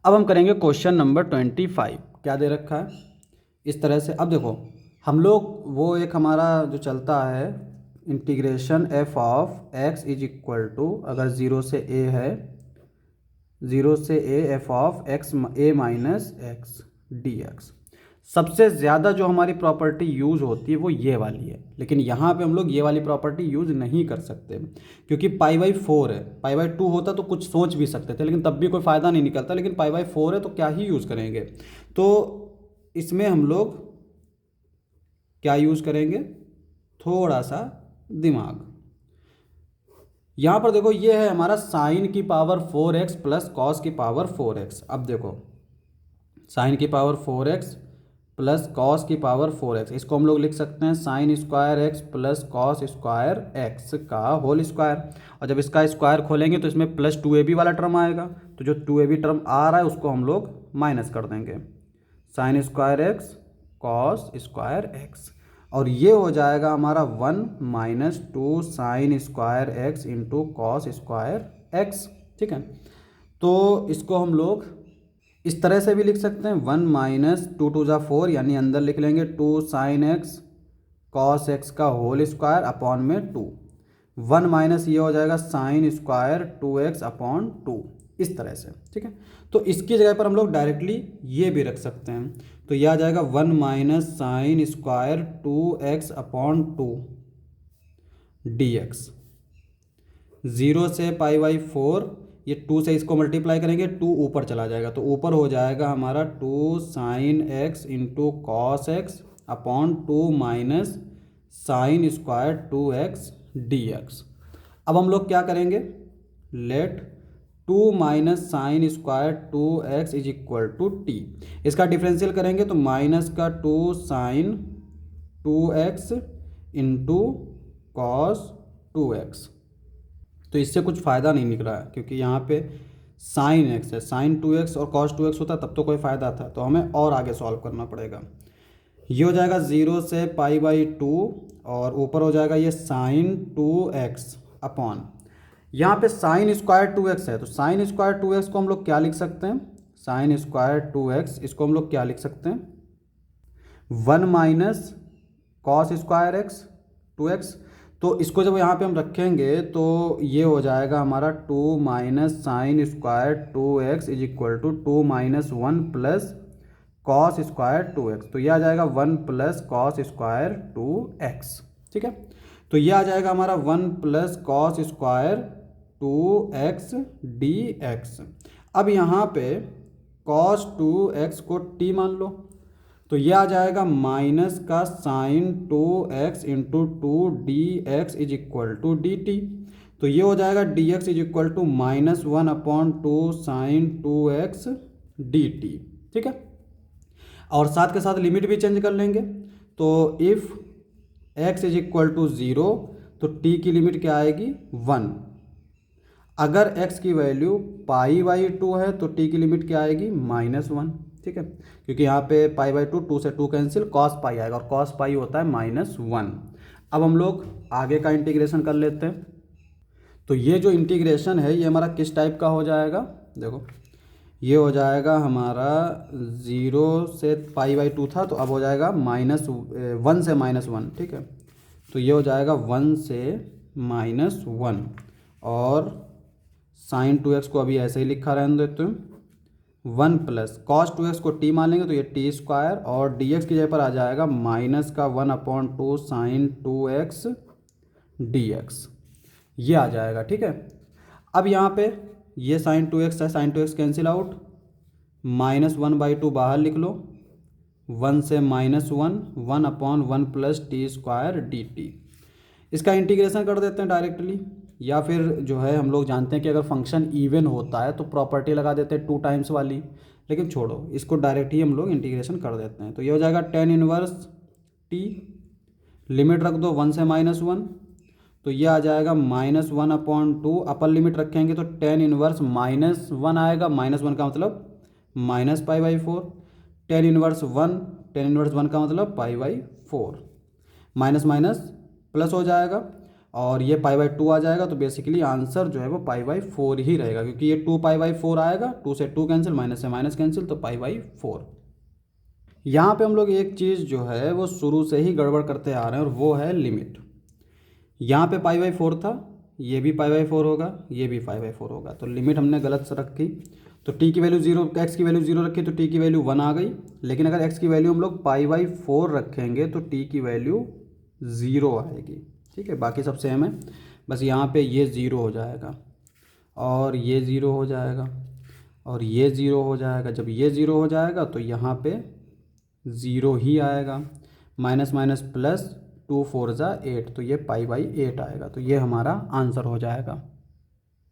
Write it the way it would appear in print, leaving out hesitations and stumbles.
अब हम करेंगे क्वेश्चन नंबर 25। क्या दे रखा है इस तरह से। अब देखो हम लोग वो एक हमारा जो चलता है integration F of X is equal to, अगर ज़ीरो से ए है, ज़ीरो से A F of X A minus X D X. सबसे ज़्यादा जो हमारी प्रॉपर्टी यूज़ होती है वो ये वाली है, लेकिन यहाँ पे हम लोग ये वाली प्रॉपर्टी यूज़ नहीं कर सकते क्योंकि पाई बाई 4 है। पाई बाई 2 होता तो कुछ सोच भी सकते थे, लेकिन तब भी कोई फ़ायदा नहीं निकलता। लेकिन पाई बाई 4 है तो क्या ही यूज़ करेंगे। तो इसमें हम लोग क्या यूज़ करेंगे, थोड़ा सा दिमाग। यहाँ पर देखो ये है हमारा साइन की पावर 4x प्लस कॉस की पावर 4x। अब देखो साइन की पावर 4x प्लस कॉस की पावर 4x, इसको हम लोग लिख सकते हैं sine square x plus cos square x का होल स्क्वायर। और जब इसका स्क्वायर खोलेंगे तो इसमें प्लस 2ab वाला टर्म आएगा, तो जो 2ab टर्म आ रहा है उसको हम लोग माइनस कर देंगे, sine square x cos square x. और ये हो जाएगा हमारा 1 minus 2 sine square x into cos square x. ठीक है, तो इसको हम लोग इस तरह से भी लिख सकते हैं, 1 माइनस 2 टू ज़ा 4, यानी अंदर लिख लेंगे 2 साइन एक्स कॉस एक्स का होल स्क्वायर अपॉन में 2। 1 माइनस ये हो जाएगा साइन स्क्वायर 2x अपॉन 2, इस तरह से। ठीक है, तो इसकी जगह पर हम लोग डायरेक्टली ये भी रख सकते हैं, तो यह आ जाएगा 1 minus sine square 2x upon 2 dx। 0 से पाई बाई 4, ये 2 से इसको मल्टीप्लाई करेंगे, 2 ऊपर चला जाएगा, तो ऊपर हो जाएगा हमारा 2 sine X into cos X upon 2 minus sine square 2x dx। अब हम लोग क्या करेंगे, let 2 minus sine square 2x is equal to T. इसका डिफरेंशियल करेंगे तो माइनस का 2 sine 2x into cos 2x। तो इससे कुछ फ़ायदा नहीं निकला है क्योंकि यहाँ पे साइन एक्स है, साइन 2x और कॉस 2x होता तब तो कोई फ़ायदा था, तो हमें और आगे सॉल्व करना पड़ेगा। ये हो जाएगा 0 से पाई बाई 2 और ऊपर हो जाएगा ये साइन 2x अपॉन, यहाँ पे साइन स्क्वायर 2x है, तो साइन स्क्वायर 2x को हम लोग क्या लिख सकते हैं, साइन स्क्वायर 2x इसको हम लोग क्या लिख सकते हैं, 1 minus cos square x 2x। तो इसको जब यहाँ पे हम रखेंगे तो ये हो जाएगा हमारा 2 minus sine square 2x is equal to 2 minus 1 plus cos square 2x। तो ये आ जाएगा 1 प्लस कॉस स्क्वायर 2x। ठीक है, तो ये आ जाएगा हमारा 1 plus cos square 2x dx। अब यहाँ पे कॉस 2x को t मान लो, तो ये आ जाएगा माइनस का sine 2x into 2 D X is equal to D T. तो ये हो जाएगा D X is equal to minus 1 upon 2 sine 2x D T. ठीक है, और साथ के साथ लिमिट भी चेंज कर लेंगे, तो if x is equal to 0 तो t की लिमिट क्या आएगी 1। अगर x की वैल्यू पाई बाई 2 है तो t की लिमिट क्या आएगी -1। ठीक है, क्योंकि यहाँ पे पाई बाई 2 से 2 कैंसिल, कॉस पाई आएगा और कॉस पाई होता है -1। अब हम लोग आगे का इंटीग्रेशन कर लेते हैं। तो ये जो इंटीग्रेशन है ये हमारा किस टाइप का हो जाएगा, देखो ये हो जाएगा हमारा 0 से पाई बाई 2 था, तो अब हो जाएगा -1 से -1। ठीक है, तो ये हो जाएगा 1 से -1 और साइन 2x को अभी ऐसे ही लिखा रहने देते हैं, 1 प्लस कॉस 2x को t मान लेंगे तो ये टी स्क्वायर और dx की जगह पर आ जाएगा माइनस का 1 अपॉन 2 साइन 2x dx, ये आ जाएगा। ठीक है, अब यहाँ पे ये साइन 2x है, साइन 2x कैंसिल आउट, -1/2 बाहर लिख लो, 1 से -1, 1 upon 1 plus T square D T. इसका इंटीग्रेशन कर देते हैं डायरेक्टली, या फिर जो है हम लोग जानते हैं कि अगर फंक्शन इवन होता है तो प्रॉपर्टी लगा देते हैं 2 टाइम्स वाली, लेकिन छोड़ो इसको डायरेक्ट ही हम लोग इंटीग्रेशन कर देते हैं। तो ये हो जाएगा tan इनवर्स t, लिमिट रख दो 1 से -1, तो ये आ जाएगा -1 अपॉन 2, अपर लिमिट रखेंगे तो tan इनवर्स -1 आएगा, -1 का मतलब -पाई/4, tan इनवर्स 1, tan इनवर्स 1 का मतलब पाई/4, माइनस माइनस प्लस हो जाएगा। और ये पाई बाई 2 आ जाएगा, तो बेसिकली आंसर जो है वो पाई बाई 4 ही रहेगा, क्योंकि ये 2 पाई बाई 4 आएगा, 2 से 2 कैंसिल, माइनस से माइनस कैंसिल, तो पाई बाई 4। यहाँ पे हम लोग एक चीज़ जो है वो शुरू से ही गड़बड़ करते आ रहे हैं, और वो है लिमिट। यहाँ पे पाई बाई 4 था, ये भी पाई बाई 4 होगा, ये भी पाई बाई 4 होगा, तो लिमिट हमने गलत से रखी। तो टी की वैल्यू 0, एक्स की वैल्यू 0 रखी तो टी की वैल्यू 1 आ गई। लेकिन अगर एक्स की वैल्यू हम लोग पाई बाई 4 रखेंगे तो टी की वैल्यू 0 आएगी। ठीक है, बाकी सब सेम है, बस यहाँ पे ये 0 हो जाएगा और ये 0 हो जाएगा और ये 0 हो जाएगा। जब ये 0 हो जाएगा तो यहाँ पे 0 ही आएगा। माइनस माइनस प्लस, 2 4 ज़ा 8, तो ये पाई बाई 8 आएगा। तो ये हमारा आंसर हो जाएगा।